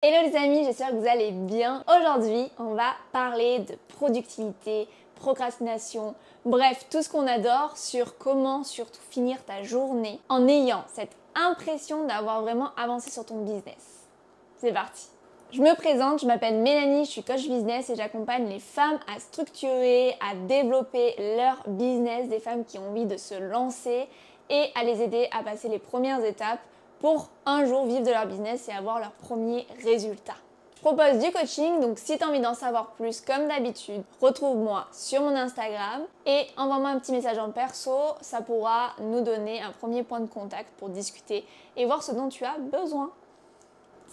Hello les amis, j'espère que vous allez bien. Aujourd'hui, on va parler de productivité, procrastination, bref, tout ce qu'on adore sur comment surtout finir ta journée en ayant cette impression d'avoir vraiment avancé sur ton business. C'est parti. Je me présente, je m'appelle Mélanie, je suis coach business et j'accompagne les femmes à structurer, à développer leur business, des femmes qui ont envie de se lancer et à les aider à passer les premières étapes pour un jour vivre de leur business et avoir leurs premiers résultats. Je propose du coaching, donc si tu as envie d'en savoir plus, comme d'habitude, retrouve-moi sur mon Instagram et envoie-moi un petit message en perso, ça pourra nous donner un premier point de contact pour discuter et voir ce dont tu as besoin.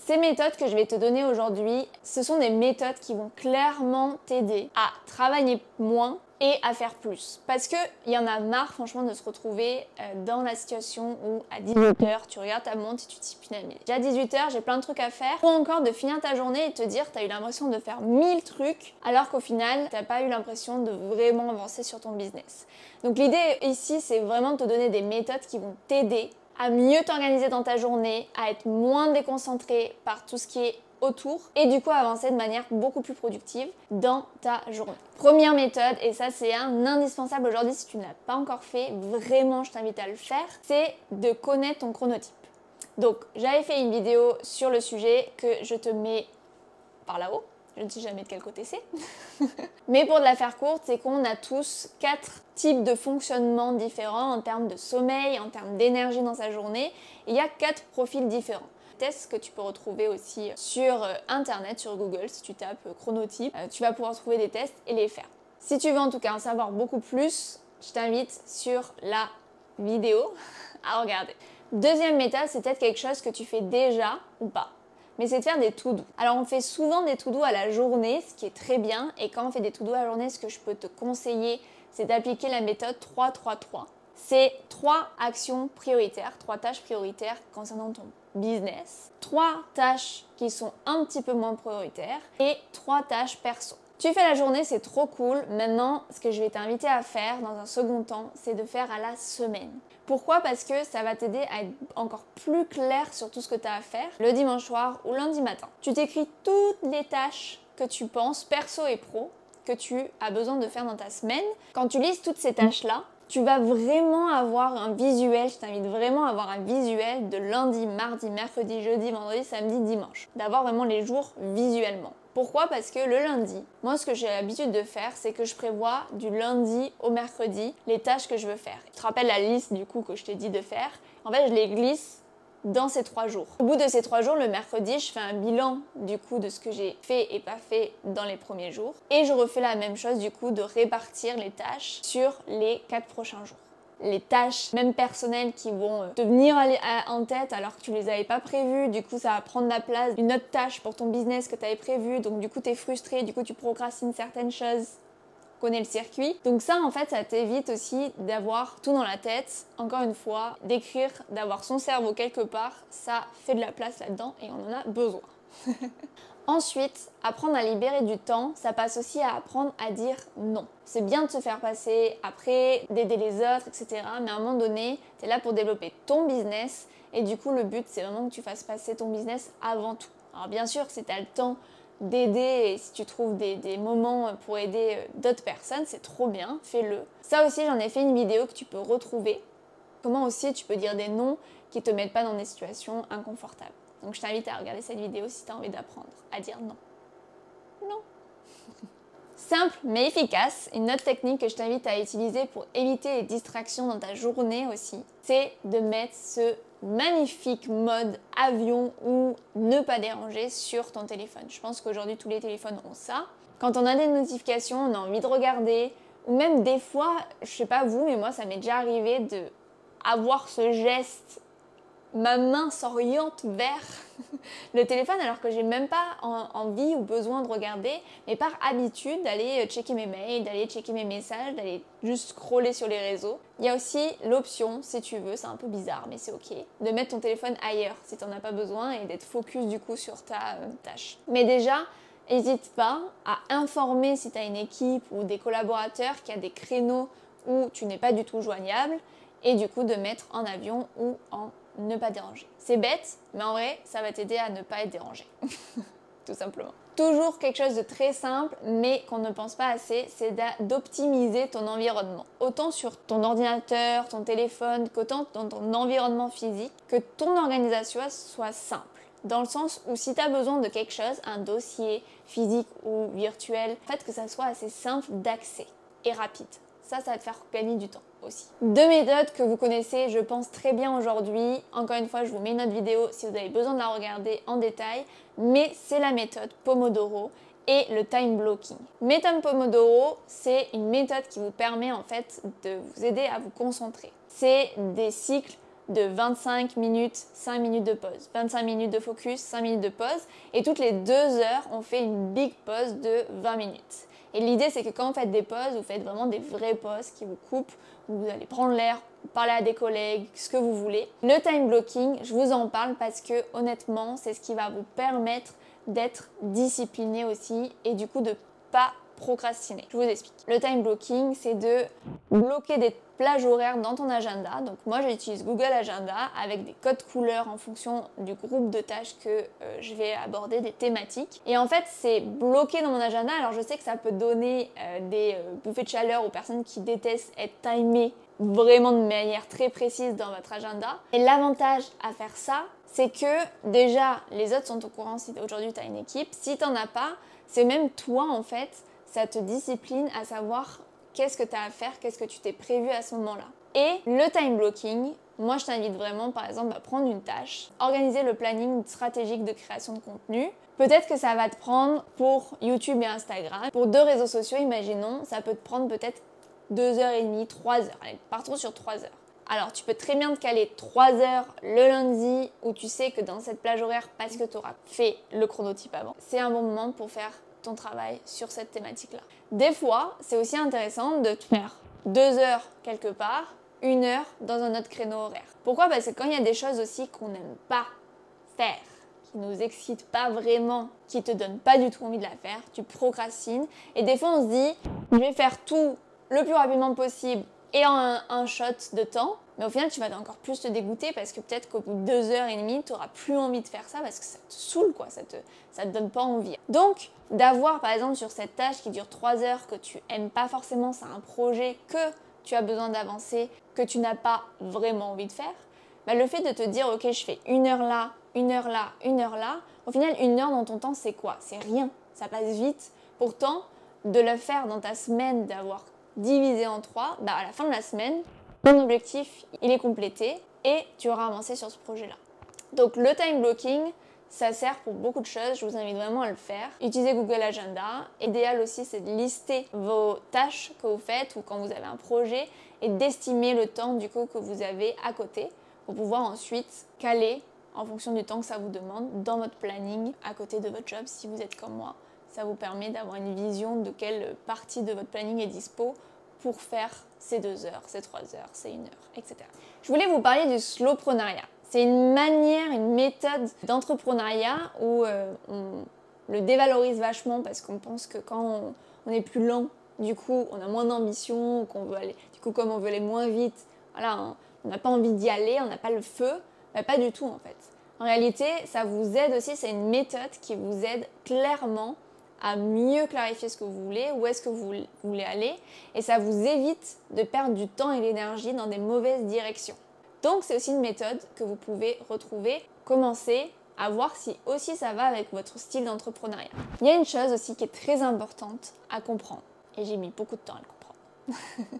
Ces méthodes que je vais te donner aujourd'hui, ce sont des méthodes qui vont clairement t'aider à travailler moins et à faire plus. Parce qu'il y en a marre franchement de se retrouver dans la situation où à 18h tu regardes ta montre et tu te dis putain mais déjà 18h j'ai plein de trucs à faire. Ou encore de finir ta journée et te dire tu as eu l'impression de faire 1000 trucs alors qu'au final tu n'as pas eu l'impression de vraiment avancer sur ton business. Donc l'idée ici c'est vraiment de te donner des méthodes qui vont t'aider à mieux t'organiser dans ta journée, à être moins déconcentré par tout ce qui est autour et du coup avancer de manière beaucoup plus productive dans ta journée. Première méthode, et ça c'est un indispensable aujourd'hui si tu ne l'as pas encore fait, vraiment je t'invite à le faire, c'est de connaître ton chronotype. Donc j'avais fait une vidéo sur le sujet que je te mets par là-haut. Je ne sais jamais de quel côté c'est. Mais pour de la faire courte, c'est qu'on a tous 4 types de fonctionnement différents en termes de sommeil, en termes d'énergie dans sa journée. Et il y a 4 profils différents. Tests que tu peux retrouver aussi sur internet, sur Google, si tu tapes chronotype, tu vas pouvoir trouver des tests et les faire. Si tu veux en tout cas en savoir beaucoup plus, je t'invite sur la vidéo à regarder. Deuxième méthode, c'est peut-être quelque chose que tu fais déjà ou pas. Mais c'est de faire des to-do. Alors on fait souvent des to-do à la journée, ce qui est très bien. Et quand on fait des to-do à la journée, ce que je peux te conseiller, c'est d'appliquer la méthode 3-3-3. C'est 3 actions prioritaires, 3 tâches prioritaires concernant ton business, 3 tâches qui sont un petit peu moins prioritaires et 3 tâches perso. Tu fais la journée, c'est trop cool. Maintenant, ce que je vais t'inviter à faire dans un second temps, c'est de faire à la semaine. Pourquoi? Parce que ça va t'aider à être encore plus clair sur tout ce que tu as à faire le dimanche soir ou lundi matin. Tu t'écris toutes les tâches que tu penses, perso et pro, que tu as besoin de faire dans ta semaine. Quand tu lises toutes ces tâches-là, tu vas vraiment avoir un visuel, je t'invite vraiment à avoir un visuel de lundi, mardi, mercredi, jeudi, vendredi, samedi, dimanche. D'avoir vraiment les jours visuellement. Pourquoi? Parce que le lundi, moi ce que j'ai l'habitude de faire, c'est que je prévois du lundi au mercredi les tâches que je veux faire. Tu te rappelles la liste du coup que je t'ai dit de faire? En fait, je les glisse dans ces 3 jours. Au bout de ces 3 jours, le mercredi, je fais un bilan du coup de ce que j'ai fait et pas fait dans les premiers jours. Et je refais la même chose du coup de répartir les tâches sur les 4 prochains jours. Les tâches, même personnelles, qui vont te venir en tête alors que tu les avais pas prévues. Du coup, ça va prendre la place d'une autre tâche pour ton business que tu avais prévu. Donc du coup, tu es frustré, du coup, tu procrastines certaines choses. Connais le circuit. Donc ça, en fait, ça t'évite aussi d'avoir tout dans la tête. Encore une fois, d'écrire, d'avoir son cerveau quelque part, ça fait de la place là-dedans et on en a besoin. Ensuite, apprendre à libérer du temps, ça passe aussi à apprendre à dire non. C'est bien de se faire passer après, d'aider les autres, etc. Mais à un moment donné, tu es là pour développer ton business et du coup, le but, c'est vraiment que tu fasses passer ton business avant tout. Alors bien sûr, si tu as le temps d'aider et si tu trouves des moments pour aider d'autres personnes, c'est trop bien, fais-le. Ça aussi, j'en ai fait une vidéo que tu peux retrouver. Comment aussi tu peux dire des non qui ne te mettent pas dans des situations inconfortables. Donc je t'invite à regarder cette vidéo si tu as envie d'apprendre à dire non. Non. Simple mais efficace, une autre technique que je t'invite à utiliser pour éviter les distractions dans ta journée aussi, c'est de mettre ce magnifique mode avion ou ne pas déranger sur ton téléphone. Je pense qu'aujourd'hui tous les téléphones ont ça. Quand on a des notifications, on a envie de regarder, ou même des fois, je sais pas vous, mais moi ça m'est déjà arrivé de avoir ce geste, ma main s'oriente vers le téléphone alors que j'ai même pas envie ou besoin de regarder, mais par habitude d'aller checker mes mails, d'aller checker mes messages, d'aller juste scroller sur les réseaux. Il y a aussi l'option, si tu veux, c'est un peu bizarre mais c'est ok, de mettre ton téléphone ailleurs si tu n'en as pas besoin et d'être focus du coup sur ta tâche. Mais déjà, n'hésite pas à informer si tu as une équipe ou des collaborateurs qu'il y a des créneaux où tu n'es pas du tout joignable et du coup de mettre en avion ou en ne pas déranger. C'est bête, mais en vrai, ça va t'aider à ne pas être dérangé. Tout simplement. Toujours quelque chose de très simple, mais qu'on ne pense pas assez, c'est d'optimiser ton environnement. Autant sur ton ordinateur, ton téléphone, qu'autant dans ton environnement physique, que ton organisation soit simple. Dans le sens où si tu as besoin de quelque chose, un dossier physique ou virtuel, en fait que ça soit assez simple d'accès et rapide. Ça va te faire gagner du temps aussi. Deux méthodes que vous connaissez, je pense, très bien aujourd'hui. Encore une fois, je vous mets une autre vidéo si vous avez besoin de la regarder en détail. Mais c'est la méthode Pomodoro et le time blocking. Méthode Pomodoro, c'est une méthode qui vous permet en fait de vous aider à vous concentrer. C'est des cycles de 25 minutes, 5 minutes de pause. 25 minutes de focus, 5 minutes de pause. Et toutes les 2 heures, on fait une big pause de 20 minutes. Et l'idée, c'est que quand vous faites des pauses, vous faites vraiment des vraies pauses qui vous coupent, où vous allez prendre l'air, parler à des collègues, ce que vous voulez. Le time blocking, je vous en parle parce que honnêtement, c'est ce qui va vous permettre d'être discipliné aussi et du coup de pas procrastiner. Je vous explique. Le time blocking, c'est de bloquer des plages horaires dans ton agenda. Donc moi, j'utilise Google Agenda avec des codes couleurs en fonction du groupe de tâches que je vais aborder, des thématiques. Et en fait, c'est bloqué dans mon agenda. Alors je sais que ça peut donner des bouffées de chaleur aux personnes qui détestent être timées vraiment de manière très précise dans votre agenda. Et l'avantage à faire ça, c'est que déjà, les autres sont au courant si aujourd'hui tu as une équipe. Si tu n'en as pas, c'est même toi en fait, ça te discipline à savoir qu'est-ce que tu as à faire, qu'est-ce que tu t'es prévu à ce moment-là. Et le time blocking, moi je t'invite vraiment par exemple à prendre une tâche, organiser le planning stratégique de création de contenu. Peut-être que ça va te prendre pour YouTube et Instagram. Pour 2 réseaux sociaux, imaginons, ça peut te prendre peut-être 2h30, 3h. Allez, partons sur 3h. Alors, tu peux très bien te caler 3 heures le lundi où tu sais que dans cette plage horaire, parce que tu auras fait le chronotype avant, c'est un bon moment pour faire ton travail sur cette thématique-là. Des fois, c'est aussi intéressant de te faire 2 heures quelque part, 1 heure dans un autre créneau horaire. Pourquoi? Parce que quand il y a des choses aussi qu'on n'aime pas faire, qui nous excitent pas vraiment, qui te donnent pas du tout envie de la faire, tu procrastines. Et des fois, on se dit, je vais faire tout le plus rapidement possible et en un shot de temps, mais au final tu vas encore plus te dégoûter parce que peut-être qu'au bout de 2h30 tu n'auras plus envie de faire ça parce que ça te saoule quoi, ça te donne pas envie. Donc d'avoir par exemple sur cette tâche qui dure 3 heures que tu aimes pas forcément, c'est un projet que tu as besoin d'avancer, que tu n'as pas vraiment envie de faire, bah, le fait de te dire ok je fais 1 heure là, 1 heure là, 1 heure là, au final 1 heure dans ton temps c'est quoi? C'est rien, ça passe vite. Pourtant de le faire dans ta semaine, d'avoir divisé en 3, bah à la fin de la semaine, ton objectif il est complété et tu auras avancé sur ce projet-là. Donc le time blocking, ça sert pour beaucoup de choses, je vous invite vraiment à le faire. Utilisez Google Agenda. Idéal aussi, c'est de lister vos tâches que vous faites ou quand vous avez un projet et d'estimer le temps du coup que vous avez à côté pour pouvoir ensuite caler en fonction du temps que ça vous demande dans votre planning à côté de votre job si vous êtes comme moi. Ça vous permet d'avoir une vision de quelle partie de votre planning est dispo pour faire ces 2 heures, ces 3 heures, ces 1 heure, etc. Je voulais vous parler du slowpreneuriat. C'est une manière, une méthode d'entrepreneuriat où on le dévalorise vachement parce qu'on pense que quand on est plus lent, du coup on a moins d'ambition, qu'on veut aller, du coup comme on veut aller moins vite, voilà, hein, on n'a pas envie d'y aller, on n'a pas le feu, mais pas du tout en fait. En réalité, ça vous aide aussi, c'est une méthode qui vous aide clairement à mieux clarifier ce que vous voulez, où est-ce que vous voulez aller, et ça vous évite de perdre du temps et l'énergie dans des mauvaises directions. Donc c'est aussi une méthode que vous pouvez retrouver, commencer à voir si aussi ça va avec votre style d'entrepreneuriat. Il y a une chose aussi qui est très importante à comprendre, et j'ai mis beaucoup de temps à le comprendre.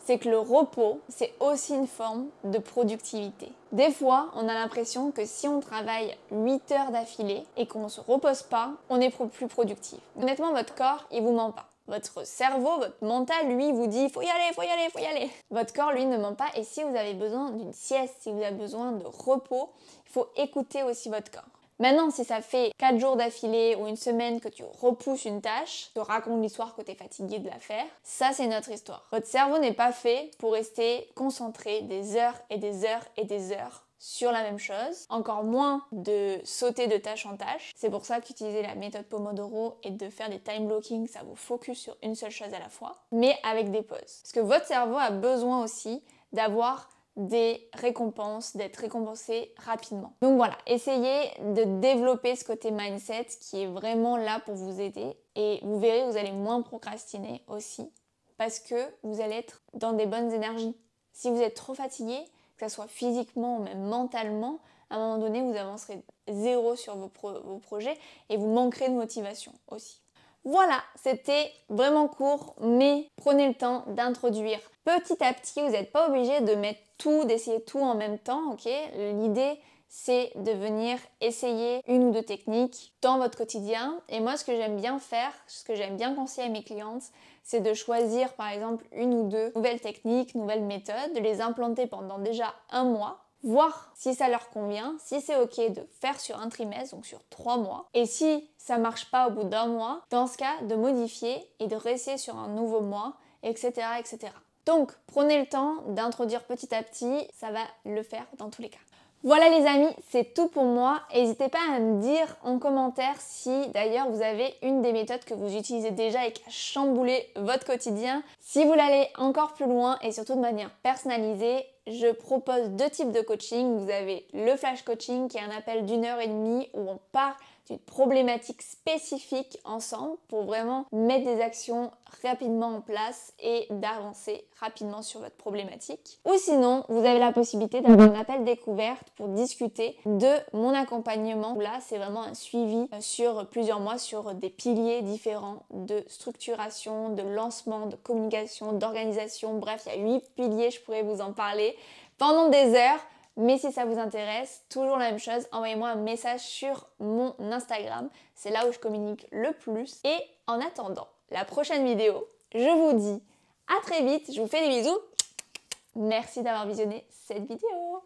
C'est que le repos, c'est aussi une forme de productivité. Des fois, on a l'impression que si on travaille 8 heures d'affilée et qu'on ne se repose pas, on est plus productif. Honnêtement, votre corps, il vous ment pas. Votre cerveau, votre mental, lui, vous dit « faut y aller, faut y aller, faut y aller ». Votre corps, lui, ne ment pas. Et si vous avez besoin d'une sieste, si vous avez besoin de repos, il faut écouter aussi votre corps. Maintenant, si ça fait 4 jours d'affilée ou une semaine que tu repousses une tâche, te raconte l'histoire que tu es fatigué de la faire, ça c'est notre histoire. Votre cerveau n'est pas fait pour rester concentré des heures et des heures et des heures sur la même chose, encore moins de sauter de tâche en tâche. C'est pour ça qu'utiliser la méthode Pomodoro et de faire des time blocking, ça vous focus sur une seule chose à la fois, mais avec des pauses. Parce que votre cerveau a besoin aussi d'avoir des récompenses, d'être récompensé rapidement. Donc voilà, essayez de développer ce côté mindset qui est vraiment là pour vous aider et vous verrez, vous allez moins procrastiner aussi parce que vous allez être dans des bonnes énergies. Si vous êtes trop fatigué, que ce soit physiquement ou même mentalement, à un moment donné, vous avancerez zéro sur vos projets et vous manquerez de motivation aussi. Voilà, c'était vraiment court, mais prenez le temps d'introduire petit à petit. Vous n'êtes pas obligé de mettre tout, d'essayer tout en même temps, ok? L'idée, c'est de venir essayer une ou deux techniques dans votre quotidien. Et moi, ce que j'aime bien faire, ce que j'aime bien conseiller à mes clientes, c'est de choisir par exemple une ou deux nouvelles techniques, nouvelles méthodes, de les implanter pendant déjà un mois, voir si ça leur convient, si c'est ok de faire sur un trimestre, donc sur 3 mois. Et si ça marche pas au bout d'un mois, dans ce cas, de modifier et de rester sur un nouveau mois, etc., etc. Donc, prenez le temps d'introduire petit à petit, ça va le faire dans tous les cas. Voilà les amis, c'est tout pour moi. N'hésitez pas à me dire en commentaire si d'ailleurs vous avez une des méthodes que vous utilisez déjà et qui a chamboulé votre quotidien. Si vous l'allez encore plus loin et surtout de manière personnalisée, je propose 2 types de coaching. Vous avez le flash coaching qui est un appel d'1h30 où on part d'une problématique spécifique ensemble pour vraiment mettre des actions rapidement en place et d'avancer rapidement sur votre problématique. Ou sinon, vous avez la possibilité d'avoir un appel découverte pour discuter de mon accompagnement. Là, c'est vraiment un suivi sur plusieurs mois sur des piliers différents de structuration, de lancement, de communication, d'organisation. Bref, il y a 8 piliers, je pourrais vous en parler pendant des heures. Mais si ça vous intéresse, toujours la même chose, envoyez-moi un message sur mon Instagram. C'est là où je communique le plus. Et en attendant la prochaine vidéo, je vous dis à très vite. Je vous fais des bisous. Merci d'avoir visionné cette vidéo.